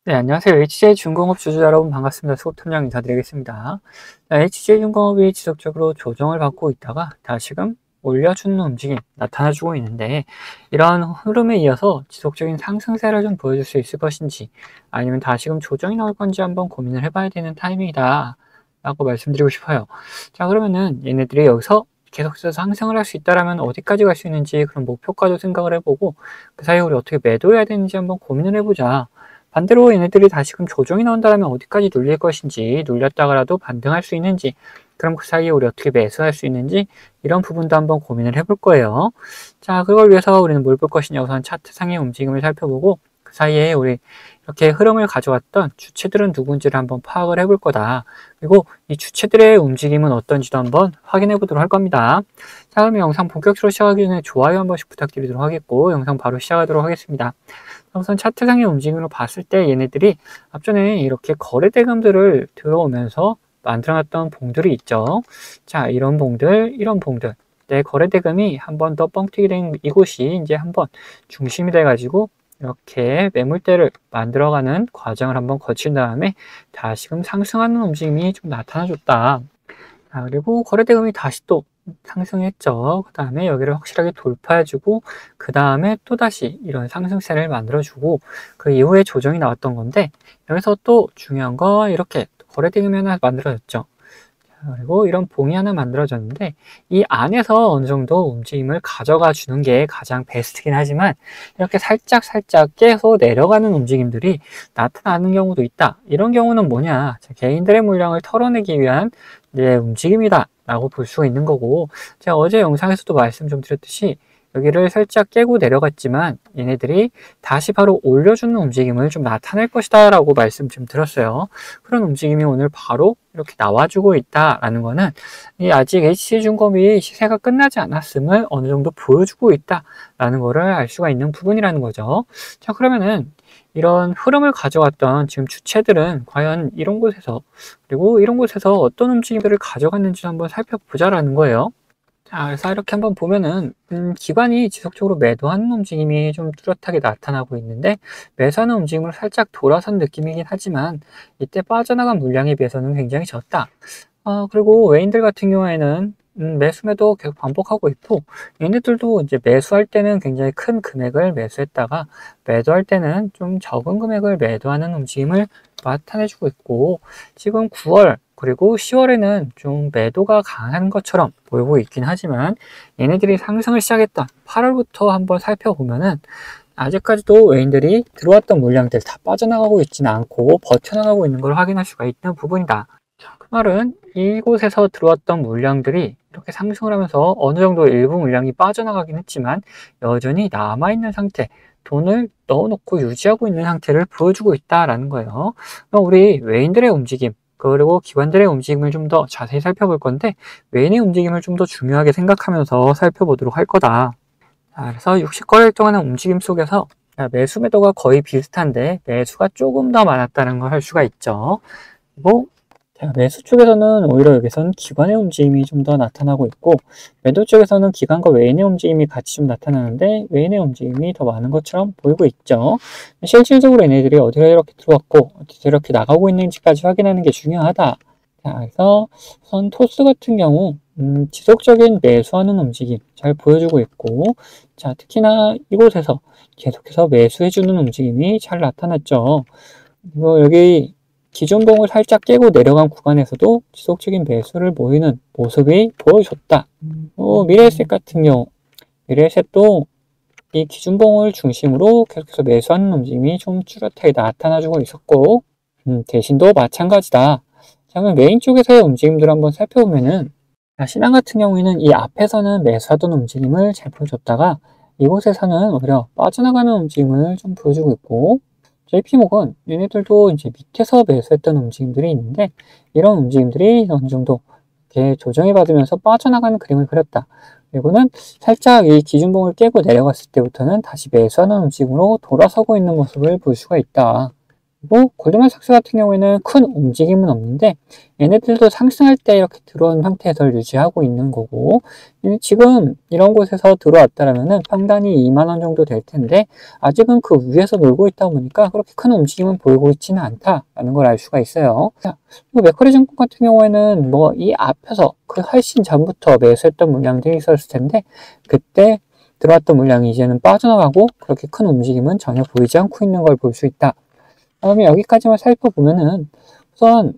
네, 안녕하세요. HJ중공업 주주 여러분 반갑습니다. 수급팀장 인사드리겠습니다. HJ중공업이 지속적으로 조정을 받고 있다가 다시금 올려주는 움직임 나타나주고 있는데, 이러한 흐름에 이어서 지속적인 상승세를 좀 보여줄 수 있을 것인지, 아니면 다시금 조정이 나올 건지 한번 고민을 해봐야 되는 타이밍이다 라고 말씀드리고 싶어요. 자, 그러면은 얘네들이 여기서 계속해서 상승을 할 수 있다라면 어디까지 갈 수 있는지 그런 목표가도 생각을 해보고, 그 사이에 우리 어떻게 매도해야 되는지 한번 고민을 해보자. 반대로 얘네들이 다시금 조정이 나온다면 어디까지 눌릴 것인지, 눌렸다가라도 반등할 수 있는지, 그럼 그 사이에 우리 어떻게 매수할 수 있는지, 이런 부분도 한번 고민을 해볼 거예요. 자, 그걸 위해서 우리는 뭘 볼 것이냐, 우선 차트상의 움직임을 살펴보고, 그 사이에 우리 이렇게 흐름을 가져왔던 주체들은 누군지를 한번 파악을 해볼 거다. 그리고 이 주체들의 움직임은 어떤지도 한번 확인해 보도록 할 겁니다. 자, 그럼 영상 본격적으로 시작하기 전에 좋아요 한 번씩 부탁드리도록 하겠고, 영상 바로 시작하도록 하겠습니다. 우선 차트상의 움직임으로 봤을 때 얘네들이 앞전에 이렇게 거래대금들을 들어오면서 만들어놨던 봉들이 있죠. 자, 이런 봉들, 이런 봉들. 내 거래대금이 한 번 더 뻥튀기 된 이곳이 이제 한번 중심이 돼가지고 이렇게 매물대를 만들어가는 과정을 한번 거친 다음에 다시금 상승하는 움직임이 좀 나타나줬다. 자, 그리고 거래대금이 다시 또 상승했죠. 그 다음에 여기를 확실하게 돌파해주고, 그 다음에 또다시 이런 상승세를 만들어주고, 그 이후에 조정이 나왔던 건데, 여기서 또 중요한 거 이렇게 거래대금이 하나 만들어졌죠. 그리고 이런 봉이 하나 만들어졌는데, 이 안에서 어느 정도 움직임을 가져가 주는 게 가장 베스트긴 하지만, 이렇게 살짝 깨서 내려가는 움직임들이 나타나는 경우도 있다. 이런 경우는 뭐냐, 개인들의 물량을 털어내기 위한 움직임이다 라고 볼 수가 있는 거고, 제가 어제 영상에서도 말씀 좀 드렸듯이 여기를 살짝 깨고 내려갔지만 얘네들이 다시 바로 올려주는 움직임을 좀 나타낼 것이다 라고 말씀 좀 드렸어요. 그런 움직임이 오늘 바로 이렇게 나와주고 있다라는 거는 아직 HC중공업이 시세가 끝나지 않았음을 어느 정도 보여주고 있다라는 거를 알 수가 있는 부분이라는 거죠. 자, 그러면은 이런 흐름을 가져왔던 지금 주체들은 과연 이런 곳에서, 그리고 이런 곳에서 어떤 움직임들을 가져갔는지 한번 살펴보자라는 거예요. 자, 그래서 이렇게 한번 보면은 기관이 지속적으로 매도하는 움직임이 좀 뚜렷하게 나타나고 있는데, 매수하는 움직임으로 살짝 돌아선 느낌이긴 하지만 이때 빠져나간 물량에 비해서는 굉장히 적다. 그리고 외인들 같은 경우에는 매수 매도 계속 반복하고 있고, 얘네들도 이제 매수할 때는 굉장히 큰 금액을 매수했다가 매도할 때는 좀 적은 금액을 매도하는 움직임을 나타내주고 있고, 지금 9월 그리고 10월에는 좀 매도가 강한 것처럼 보이고 있긴 하지만, 얘네들이 상승을 시작했던 8월부터 한번 살펴보면은 아직까지도 외인들이 들어왔던 물량들 다 빠져나가고 있지는 않고 버텨나가고 있는 걸 확인할 수가 있는 부분이다. 자, 그 말은 이곳에서 들어왔던 물량들이 이렇게 상승을 하면서 어느 정도 일부 물량이 빠져나가긴 했지만 여전히 남아있는 상태, 돈을 넣어놓고 유지하고 있는 상태를 보여주고 있다라는 거예요. 그럼 우리 외인들의 움직임, 그리고 기관들의 움직임을 좀 더 자세히 살펴볼 건데, 외인의 움직임을 좀 더 중요하게 생각하면서 살펴보도록 할 거다. 자, 그래서 60거래일 동안의 움직임 속에서 매수 매도가 거의 비슷한데 매수가 조금 더 많았다는 걸 할 수가 있죠. 그리고 매수 쪽에서는 오히려 여기서는 기관의 움직임이 좀 더 나타나고 있고, 매도 쪽에서는 기관과 외인의 움직임이 같이 좀 나타나는데 외인의 움직임이 더 많은 것처럼 보이고 있죠. 실질적으로 얘네들이 어디가 이렇게 들어왔고 어디서 이렇게 나가고 있는지까지 확인하는 게 중요하다. 자, 그래서 우선 토스 같은 경우 지속적인 매수하는 움직임 잘 보여주고 있고, 자, 특히나 이곳에서 계속해서 매수해주는 움직임이 잘 나타났죠. 그리고 여기 기존봉을 살짝 깨고 내려간 구간에서도 지속적인 매수를 모이는 모습이 보여줬다. 미래에셋 같은 경우, 미래에셋도 이 기준봉을 중심으로 계속해서 매수하는 움직임이 좀 뚜렷하게 나타나주고 있었고, 대신도 마찬가지다. 자, 그럼 메인 쪽에서의 움직임들을 한번 살펴보면은, 신한 같은 경우에는 이 앞에서는 매수하던 움직임을 잘 보여줬다가 이곳에서는 오히려 빠져나가는 움직임을 좀 보여주고 있고, JP모건 얘네들도 이제 밑에서 매수했던 움직임들이 있는데, 이런 움직임들이 어느 정도 이렇게 조정이 받으면서 빠져나가는 그림을 그렸다. 그리고는 살짝 이 기준봉을 깨고 내려갔을 때부터는 다시 매수하는 움직임으로 돌아서고 있는 모습을 볼 수가 있다. 그리고 골드만삭스 같은 경우에는 큰 움직임은 없는데 얘네들도 상승할 때 이렇게 들어온 상태에서 유지하고 있는 거고, 지금 이런 곳에서 들어왔다라면은 평단이 2만 원 정도 될 텐데 아직은 그 위에서 놀고 있다 보니까 그렇게 큰 움직임은 보이고 있지는 않다라는 걸 알 수가 있어요. 자, 그리고 맥쿼리 증권 같은 경우에는 뭐 이 앞에서 그 훨씬 전부터 매수했던 물량들이 있었을 텐데 그때 들어왔던 물량이 이제는 빠져나가고 그렇게 큰 움직임은 전혀 보이지 않고 있는 걸 볼 수 있다. 그러면 여기까지만 살펴보면은 우선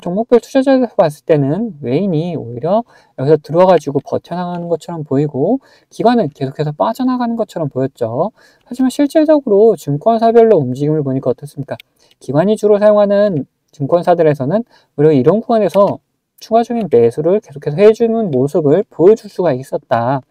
종목별 투자자에서 봤을 때는 외인이 오히려 여기서 들어와가지고 버텨나가는 것처럼 보이고 기관은 계속해서 빠져나가는 것처럼 보였죠. 하지만 실질적으로 증권사별로 움직임을 보니까 어떻습니까? 기관이 주로 사용하는 증권사들에서는 오히려 이런 구간에서 추가적인 매수를 계속해서 해주는 모습을 보여줄 수가 있었다.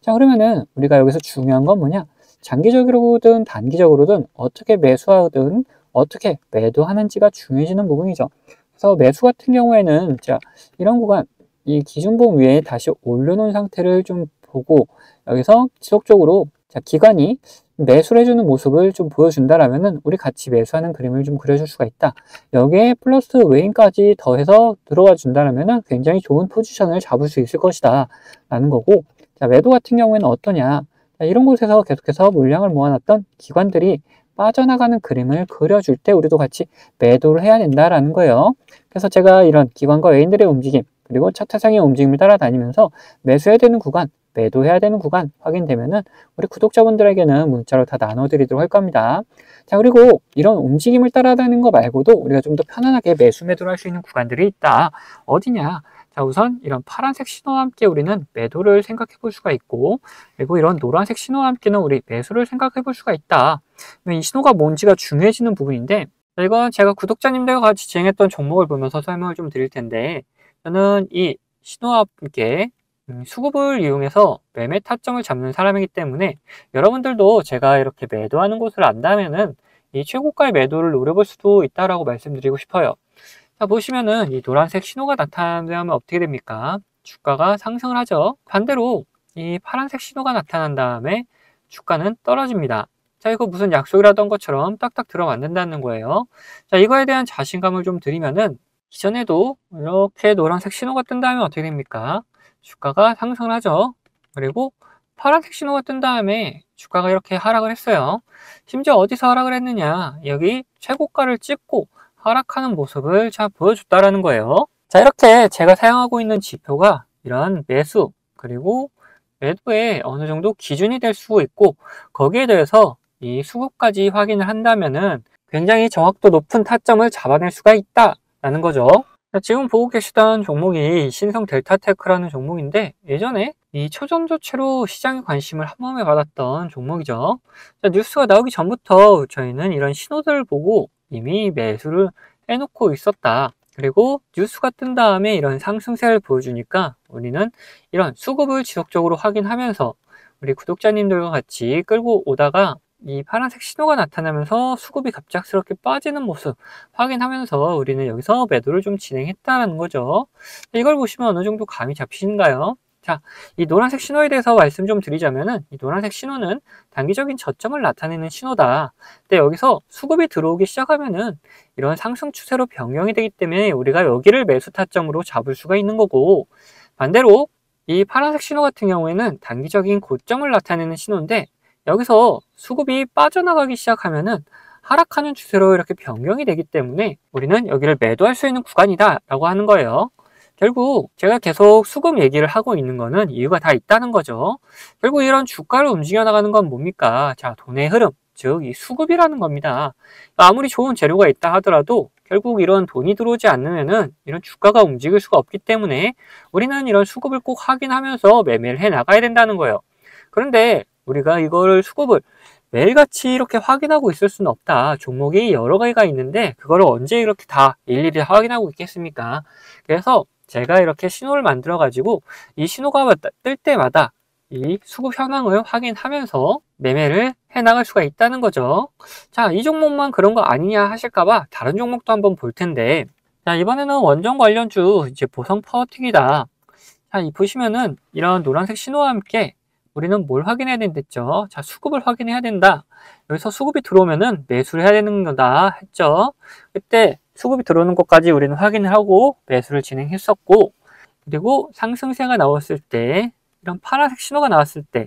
자, 그러면은 우리가 여기서 중요한 건 뭐냐? 장기적으로든 단기적으로든 어떻게 매수하든 어떻게 매도하는지가 중요해지는 부분이죠. 그래서 매수 같은 경우에는 자, 이런 구간, 이 기준봉 위에 다시 올려놓은 상태를 좀 보고 여기서 지속적으로 자, 기관이 매수를 해주는 모습을 좀 보여준다라면은 우리 같이 매수하는 그림을 좀 그려줄 수가 있다. 여기에 플러스 외인까지 더해서 들어와 준다라면은 굉장히 좋은 포지션을 잡을 수 있을 것이다 라는 거고, 자, 매도 같은 경우에는 어떠냐? 자, 이런 곳에서 계속해서 물량을 모아놨던 기관들이 빠져나가는 그림을 그려줄 때 우리도 같이 매도를 해야 된다라는 거예요. 그래서 제가 이런 기관과 외인들의 움직임 그리고 차트상의 움직임을 따라다니면서 매수해야 되는 구간, 매도해야 되는 구간 확인되면은 우리 구독자분들에게는 문자로 다 나눠드리도록 할 겁니다. 자, 그리고 이런 움직임을 따라다니는 거 말고도 우리가 좀 더 편안하게 매수 매도를 할 수 있는 구간들이 있다. 어디냐? 자, 우선 이런 파란색 신호와 함께 우리는 매도를 생각해 볼 수가 있고, 그리고 이런 노란색 신호와 함께는 우리 매수를 생각해 볼 수가 있다. 이 신호가 뭔지가 중요해지는 부분인데, 이건 제가 구독자님들과 같이 진행했던 종목을 보면서 설명을 좀 드릴 텐데, 저는 이 신호와 함께 수급을 이용해서 매매 타점을 잡는 사람이기 때문에 여러분들도 제가 이렇게 매도하는 곳을 안다면은 이 최고가의 매도를 노려볼 수도 있다라고 말씀드리고 싶어요. 자, 보시면은 이 노란색 신호가 나타나면 어떻게 됩니까? 주가가 상승을 하죠. 반대로 이 파란색 신호가 나타난 다음에 주가는 떨어집니다. 자, 이거 무슨 약속이라던 것처럼 딱딱 들어맞는다는 거예요. 자, 이거에 대한 자신감을 좀 드리면은 이전에도 이렇게 노란색 신호가 뜬 다음에 어떻게 됩니까? 주가가 상승을 하죠. 그리고 파란색 신호가 뜬 다음에 주가가 이렇게 하락을 했어요. 심지어 어디서 하락을 했느냐? 여기 최고가를 찍고 하락하는 모습을 잘 보여줬다라는 거예요. 자, 이렇게 제가 사용하고 있는 지표가 이런 매수 그리고 매도에 어느 정도 기준이 될 수 있고, 거기에 대해서 이 수급까지 확인을 한다면은 굉장히 정확도 높은 타점을 잡아낼 수가 있다라는 거죠. 자, 지금 보고 계시던 종목이 신성 델타테크라는 종목인데 예전에 이 초전도체로 시장의 관심을 한 몸에 받았던 종목이죠. 자, 뉴스가 나오기 전부터 저희는 이런 신호들을 보고 이미 매수를 해놓고 있었다. 그리고 뉴스가 뜬 다음에 이런 상승세를 보여주니까 우리는 이런 수급을 지속적으로 확인하면서 우리 구독자님들과 같이 끌고 오다가 이 파란색 신호가 나타나면서 수급이 갑작스럽게 빠지는 모습 확인하면서 우리는 여기서 매도를 좀 진행했다는 거죠. 이걸 보시면 어느 정도 감이 잡히신가요? 자, 이 노란색 신호에 대해서 말씀 좀 드리자면은 이 노란색 신호는 단기적인 저점을 나타내는 신호다. 근데 여기서 수급이 들어오기 시작하면은 이런 상승 추세로 변경이 되기 때문에 우리가 여기를 매수 타점으로 잡을 수가 있는 거고, 반대로 이 파란색 신호 같은 경우에는 단기적인 고점을 나타내는 신호인데 여기서 수급이 빠져나가기 시작하면은 하락하는 추세로 이렇게 변경이 되기 때문에 우리는 여기를 매도할 수 있는 구간이다 라고 하는 거예요. 결국 제가 계속 수급 얘기를 하고 있는 거는 이유가 다 있다는 거죠. 결국 이런 주가를 움직여 나가는 건 뭡니까? 자, 돈의 흐름, 즉 이 수급이라는 겁니다. 아무리 좋은 재료가 있다 하더라도 결국 이런 돈이 들어오지 않으면은 이런 주가가 움직일 수가 없기 때문에 우리는 이런 수급을 꼭 확인하면서 매매를 해 나가야 된다는 거예요. 그런데 우리가 이거를 수급을 매일같이 이렇게 확인하고 있을 수는 없다. 종목이 여러 가지가 있는데 그거를 언제 이렇게 다 일일이 확인하고 있겠습니까? 그래서 제가 이렇게 신호를 만들어 가지고 이 신호가 뜰 때마다 이 수급 현황을 확인하면서 매매를 해 나갈 수가 있다는 거죠. 자, 이 종목만 그런 거 아니냐 하실까봐 다른 종목도 한번 볼 텐데, 자, 이번에는 원전 관련주 이제 보성 파워틱이다. 자, 이 보시면은 이런 노란색 신호와 함께 우리는 뭘 확인해야 된댔죠? 자, 수급을 확인해야 된다. 여기서 수급이 들어오면은 매수를 해야 되는 거다 했죠. 그때 수급이 들어오는 것까지 우리는 확인을 하고 매수를 진행했었고, 그리고 상승세가 나왔을 때, 이런 파란색 신호가 나왔을 때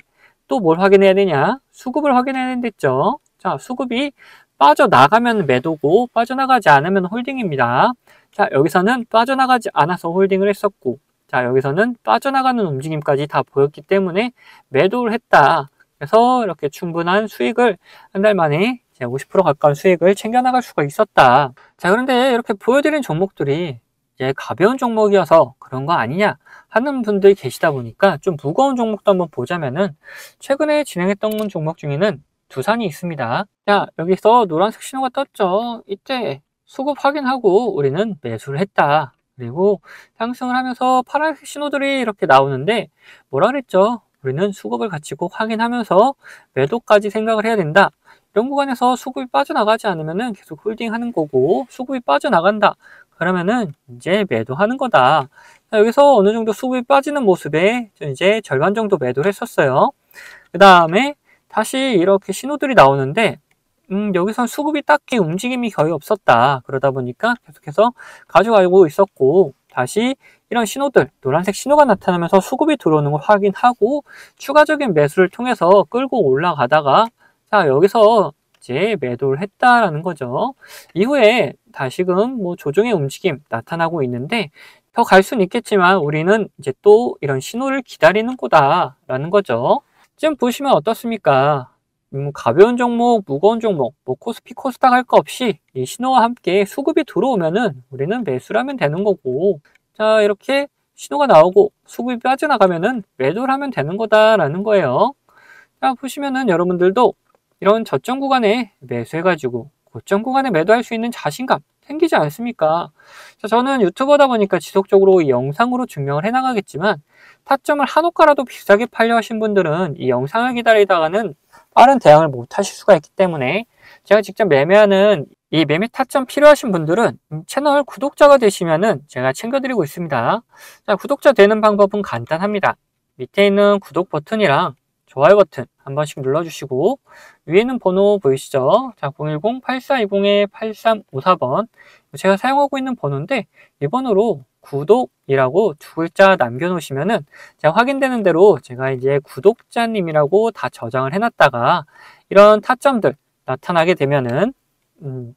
또 뭘 확인해야 되냐? 수급을 확인해야 된댔죠. 자, 수급이 빠져나가면 매도고 빠져나가지 않으면 홀딩입니다. 자, 여기서는 빠져나가지 않아서 홀딩을 했었고, 자, 여기서는 빠져나가는 움직임까지 다 보였기 때문에 매도를 했다. 그래서 이렇게 충분한 수익을 한 달 만에 50% 가까운 수익을 챙겨나갈 수가 있었다. 자, 그런데 이렇게 보여드린 종목들이 이제 가벼운 종목이어서 그런 거 아니냐 하는 분들이 계시다 보니까 좀 무거운 종목도 한번 보자면은 최근에 진행했던 종목 중에는 두산이 있습니다. 자, 여기서 노란색 신호가 떴죠. 이때 수급 확인하고 우리는 매수를 했다. 그리고 상승을 하면서 파란색 신호들이 이렇게 나오는데 뭐라 그랬죠? 우리는 수급을 같이 꼭 확인하면서 매도까지 생각을 해야 된다. 이런 구간에서 수급이 빠져나가지 않으면은 계속 홀딩하는 거고, 수급이 빠져나간다. 그러면은 이제 매도하는 거다. 자, 여기서 어느 정도 수급이 빠지는 모습에 이제 절반 정도 매도를 했었어요. 그 다음에 다시 이렇게 신호들이 나오는데 여기선 수급이 딱히 움직임이 거의 없었다. 그러다 보니까 계속해서 가져가고 있었고, 다시 이런 신호들, 노란색 신호가 나타나면서 수급이 들어오는 걸 확인하고 추가적인 매수를 통해서 끌고 올라가다가, 자, 여기서 이제 매도를 했다라는 거죠. 이후에 다시금 뭐 조정의 움직임 나타나고 있는데, 더 갈 수는 있겠지만 우리는 이제 또 이런 신호를 기다리는 거다라는 거죠. 지금 보시면 어떻습니까? 가벼운 종목, 무거운 종목, 뭐 코스피, 코스닥 할 거 없이 이 신호와 함께 수급이 들어오면은 우리는 매수를 하면 되는 거고, 자, 이렇게 신호가 나오고 수급이 빠져나가면은 매도를 하면 되는 거다라는 거예요. 자, 보시면은 여러분들도 이런 저점 구간에 매수해가지고 고점 구간에 매도할 수 있는 자신감 생기지 않습니까? 자, 저는 유튜버다 보니까 지속적으로 이 영상으로 증명을 해나가겠지만, 타점을 한호가라도 비싸게 팔려 하신 분들은 이 영상을 기다리다가는 빠른 대응을 못 하실 수가 있기 때문에, 제가 직접 매매하는 이 매매 타점 필요하신 분들은 채널 구독자가 되시면은 제가 챙겨드리고 있습니다. 자, 구독자 되는 방법은 간단합니다. 밑에 있는 구독 버튼이랑 좋아요 버튼 한 번씩 눌러주시고, 위에는 번호 보이시죠? 자, 010-8420-8354번 제가 사용하고 있는 번호인데, 이 번호로 구독이라고 두 글자 남겨놓으시면은 제가 확인되는 대로 제가 이제 구독자님이라고 다 저장을 해놨다가 이런 타점들 나타나게 되면은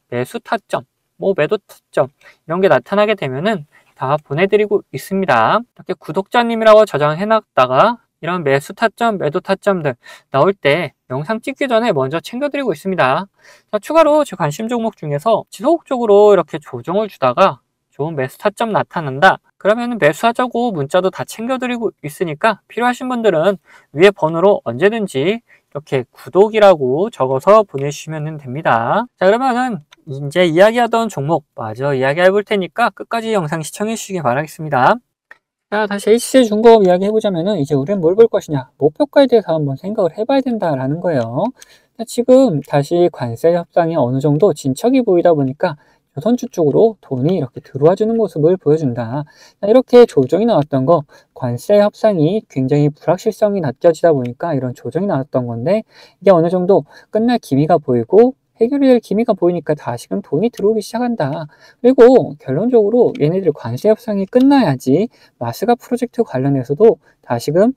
매수 타점, 뭐 매도 타점 이런 게 나타나게 되면은 다 보내드리고 있습니다. 이렇게 구독자님이라고 저장해놨다가 이런 매수 타점, 매도 타점들 나올 때 영상 찍기 전에 먼저 챙겨드리고 있습니다. 자, 추가로 제 관심 종목 중에서 지속적으로 이렇게 조정을 주다가 좋은 매수 타점 나타난다. 그러면 매수하자고 문자도 다 챙겨드리고 있으니까 필요하신 분들은 위에 번호로 언제든지 이렇게 구독이라고 적어서 보내주시면 됩니다. 자, 그러면은 이제 이야기하던 종목 마저 이야기해 볼 테니까 끝까지 영상 시청해 주시기 바라겠습니다. 자, 다시 HC중공업 이야기 해보자면은 이제 우리는 뭘 볼 것이냐, 목표가에 대해서 한번 생각을 해봐야 된다라는 거예요. 자, 지금 다시 관세 협상이 어느 정도 진척이 보이다 보니까 조선주 쪽으로 돈이 이렇게 들어와 주는 모습을 보여준다. 자, 이렇게 조정이 나왔던 거, 관세 협상이 굉장히 불확실성이 느껴지다 보니까 이런 조정이 나왔던 건데, 이게 어느 정도 끝날 기미가 보이고 해결이 될 기미가 보이니까 다시금 돈이 들어오기 시작한다. 그리고 결론적으로 얘네들이 관세 협상이 끝나야지 마스가 프로젝트 관련해서도 다시금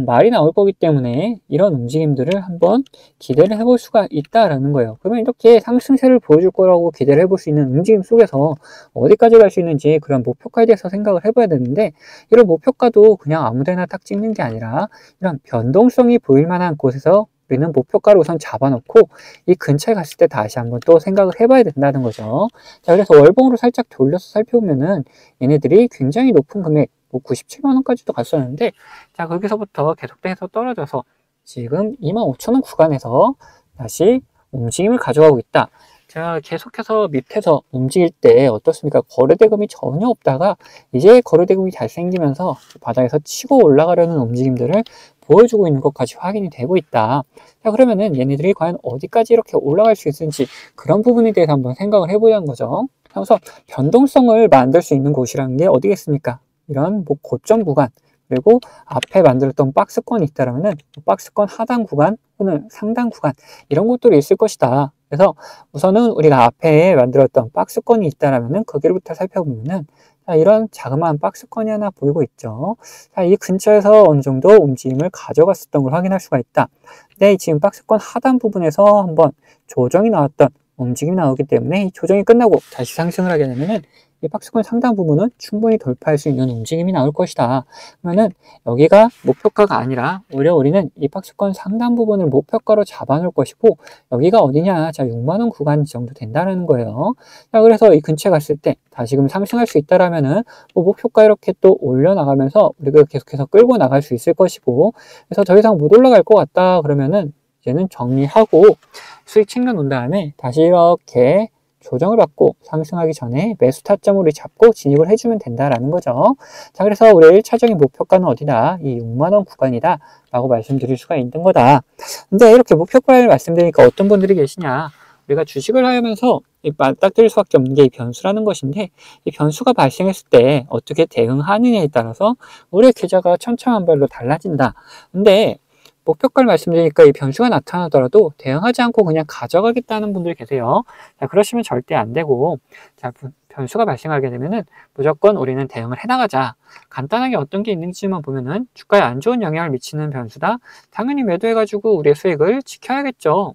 말이 나올 거기 때문에 이런 움직임들을 한번 기대를 해볼 수가 있다라는 거예요. 그러면 이렇게 상승세를 보여줄 거라고 기대를 해볼 수 있는 움직임 속에서 어디까지 갈 수 있는지 그런 목표가에 대해서 생각을 해봐야 되는데, 이런 목표가도 그냥 아무데나 딱 찍는 게 아니라 이런 변동성이 보일 만한 곳에서 우리는 목표가를 우선 잡아놓고 이 근처에 갔을 때 다시 한번 또 생각을 해봐야 된다는 거죠. 자, 그래서 월봉으로 살짝 돌려서 살펴보면은 얘네들이 굉장히 높은 금액, 뭐 97만 원까지도 갔었는데, 자, 거기서부터 계속해서 떨어져서 지금 25,000원 구간에서 다시 움직임을 가져가고 있다. 자, 계속해서 밑에서 움직일 때 어떻습니까? 거래대금이 전혀 없다가 이제 거래대금이 잘 생기면서 바닥에서 치고 올라가려는 움직임들을 보여주고 있는 것까지 확인이 되고 있다. 자, 그러면은 얘네들이 과연 어디까지 이렇게 올라갈 수 있을지 그런 부분에 대해서 한번 생각을 해보자는 거죠. 그래서 변동성을 만들 수 있는 곳이라는 게 어디겠습니까? 이런 뭐 고점 구간, 그리고 앞에 만들었던 박스권이 있다라면은 박스권 하단 구간 또는 상단 구간 이런 것들이 있을 것이다. 그래서 우선은 우리가 앞에 만들었던 박스권이 있다라면은 거기부터 살펴보면은 자, 이런 자그마한 박스권이 하나 보이고 있죠. 자, 이 근처에서 어느 정도 움직임을 가져갔었던 걸 확인할 수가 있다. 근데 지금 박스권 하단 부분에서 한번 조정이 나왔던 움직임이 나오기 때문에 이 조정이 끝나고 다시 상승을 하게 되면은 이 박스권 상단 부분은 충분히 돌파할 수 있는 움직임이 나올 것이다. 그러면은 여기가 목표가가 아니라 오히려 우리는 이 박스권 상단 부분을 목표가로 잡아놓을 것이고 여기가 어디냐? 자, 6만원 구간 정도 된다는 거예요. 자, 그래서 이 근처에 갔을 때 다시금 상승할 수 있다라면은 뭐 목표가 이렇게 또 올려나가면서 우리가 계속해서 끌고 나갈 수 있을 것이고 그래서 더 이상 못 올라갈 것 같다 그러면은 이제는 정리하고 수익 챙겨 놓은 다음에 다시 이렇게 조정을 받고 상승하기 전에 매수 타점으로 잡고 진입을 해주면 된다라는 거죠. 자, 그래서 우리 1차적인 목표가는 어디다? 이 6만원 구간이다 라고 말씀드릴 수가 있는 거다. 근데 이렇게 목표가를 말씀드리니까 어떤 분들이 계시냐? 우리가 주식을 하면서 맞닥뜨릴 수밖에 없는 게 이 변수라는 것인데 이 변수가 발생했을 때 어떻게 대응하느냐에 따라서 우리의 계좌가 천차만별로 달라진다. 근데 목표가를 말씀드리니까 이 변수가 나타나더라도 대응하지 않고 그냥 가져가겠다는 분들이 계세요. 자, 그러시면 절대 안 되고, 자, 변수가 발생하게 되면은 무조건 우리는 대응을 해나가자. 간단하게 어떤 게 있는지만 보면은 주가에 안 좋은 영향을 미치는 변수다. 당연히 매도해가지고 우리의 수익을 지켜야겠죠.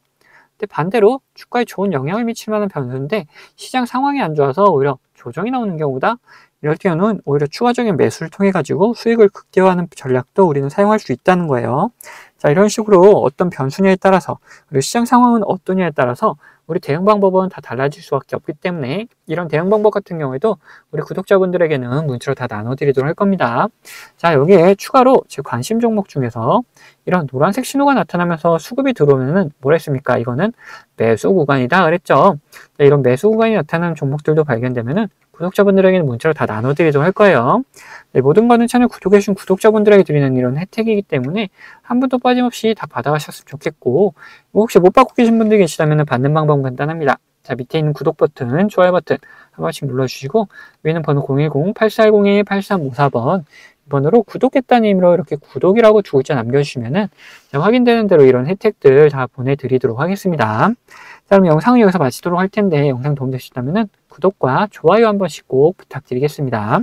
근데 반대로 주가에 좋은 영향을 미칠 만한 변수인데 시장 상황이 안 좋아서 오히려 조정이 나오는 경우다. 이럴 때는 오히려 추가적인 매수를 통해 가지고 수익을 극대화하는 전략도 우리는 사용할 수 있다는 거예요. 자, 이런 식으로 어떤 변수냐에 따라서 그리고 시장 상황은 어떠냐에 따라서 우리 대응 방법은 다 달라질 수밖에 없기 때문에 이런 대응 방법 같은 경우에도 우리 구독자분들에게는 문자로 다 나눠드리도록 할 겁니다. 자, 여기에 추가로 제 관심 종목 중에서 이런 노란색 신호가 나타나면서 수급이 들어오면은 뭐라 했습니까? 이거는 매수 구간이다 그랬죠. 자, 이런 매수 구간이 나타나는 종목들도 발견되면은 구독자분들에게는 문자로 다 나눠드리도록 할 거예요. 네, 모든 거는 채널 구독해주신 구독자분들에게 드리는 이런 혜택이기 때문에 한 분도 빠짐없이 다 받아가셨으면 좋겠고 혹시 못 받고 계신 분들이 계시다면 받는 방법은 간단합니다. 자, 밑에 있는 구독 버튼, 좋아요 버튼 한 번씩 눌러주시고 위에는 번호 010-8410-8354번 번으로 구독했다는 의미로 이렇게 구독이라고 두 글자 남겨주시면은 확인되는 대로 이런 혜택들 다 보내드리도록 하겠습니다. 자, 그럼 영상은 여기서 마치도록 할 텐데 영상 도움되셨다면 구독과 좋아요 한 번씩 꼭 부탁드리겠습니다.